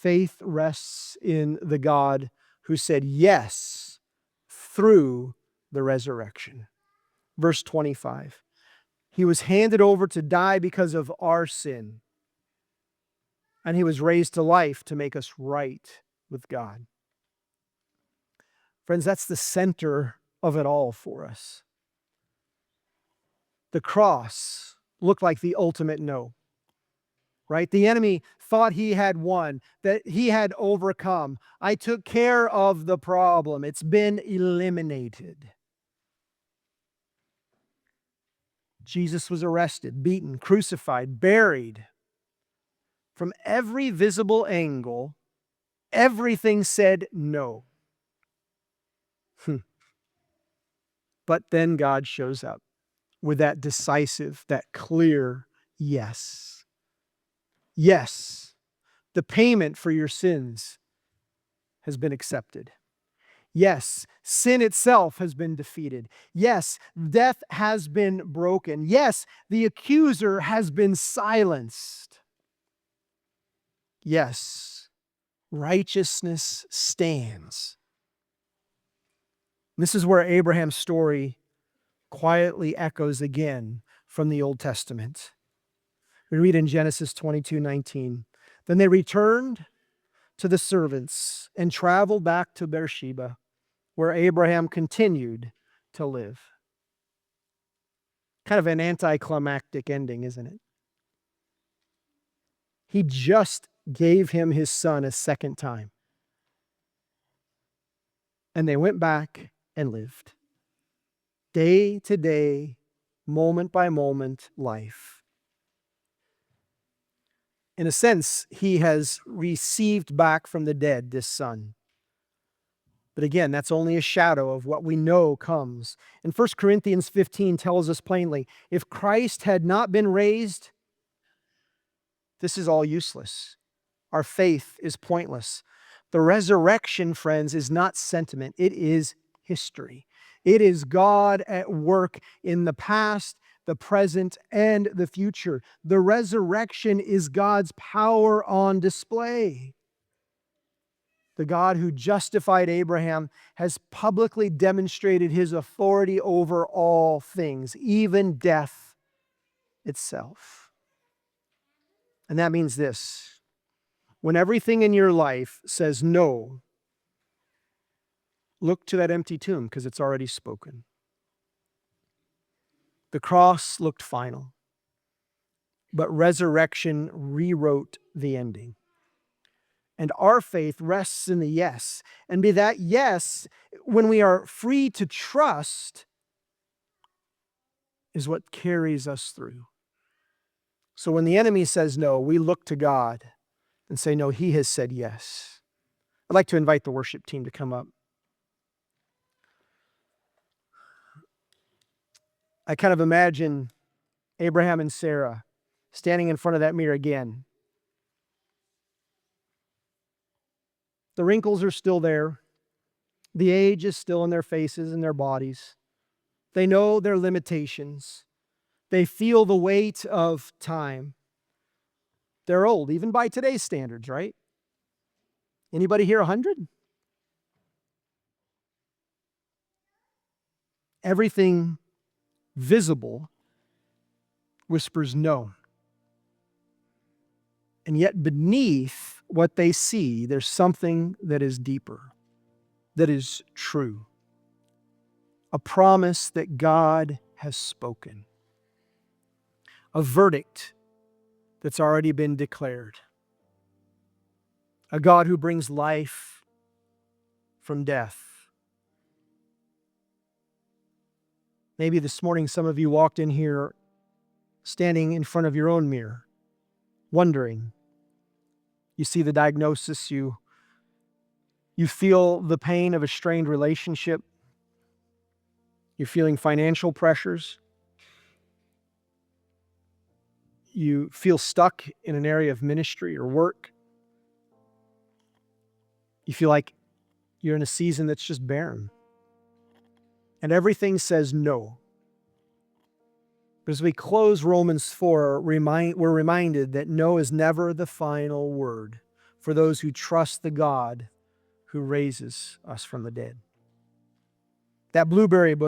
faith rests in the God who said yes through the resurrection. Verse 25. He was handed over to die because of our sin, and he was raised to life to make us right with God. Friends, that's the center of it all for us. The cross looked like the ultimate no, right? The enemy thought he had won, that he had overcome. I took care of the problem. It's been eliminated. Jesus was arrested, beaten, crucified, buried. From every visible angle, everything said no. But then God shows up with that decisive, that clear yes. Yes, the payment for your sins has been accepted. Yes, sin itself has been defeated. Yes, death has been broken. Yes, the accuser has been silenced. Yes, righteousness stands. This is where Abraham's story quietly echoes again from the Old Testament. We read in Genesis 22:19, then they returned to the servants and traveled back to Beersheba, where Abraham continued to live. Kind of an anticlimactic ending, isn't it? He just gave him his son a second time. And they went back and lived. Day to day, moment by moment life. In a sense, he has received back from the dead this son. But again, that's only a shadow of what we know comes. And 1 Corinthians 15 tells us plainly, if Christ had not been raised, this is all useless. Our faith is pointless. The resurrection, friends, is not sentiment. It is history. It is God at work in the past, the present, and the future. The resurrection is God's power on display. The God who justified Abraham has publicly demonstrated his authority over all things, even death itself. And that means this: when everything in your life says no, look to that empty tomb because it's already spoken. The cross looked final, but resurrection rewrote the ending. And our faith rests in the yes. And be that yes, when we are free to trust, is what carries us through. So when the enemy says no, we look to God and say, no, he has said yes. I'd like to invite the worship team to come up. I kind of imagine Abraham and Sarah standing in front of that mirror again. The wrinkles are still there. The age is still in their faces and their bodies. They know their limitations. They feel the weight of time. They're old, even by today's standards, right? Anybody here 100? Everything visible whispers no. And yet beneath what they see, there's something that is deeper, that is true. A promise that God has spoken. A verdict that's already been declared. A God who brings life from death. Maybe this morning some of you walked in here standing in front of your own mirror, wondering. You see the diagnosis, you feel the pain of a strained relationship. You're feeling financial pressures. You feel stuck in an area of ministry or work. You feel like you're in a season that's just barren. And everything says no. But as we close Romans 4, we're reminded that no is never the final word. for those who trust the God who raises us from the dead. That Blueberry book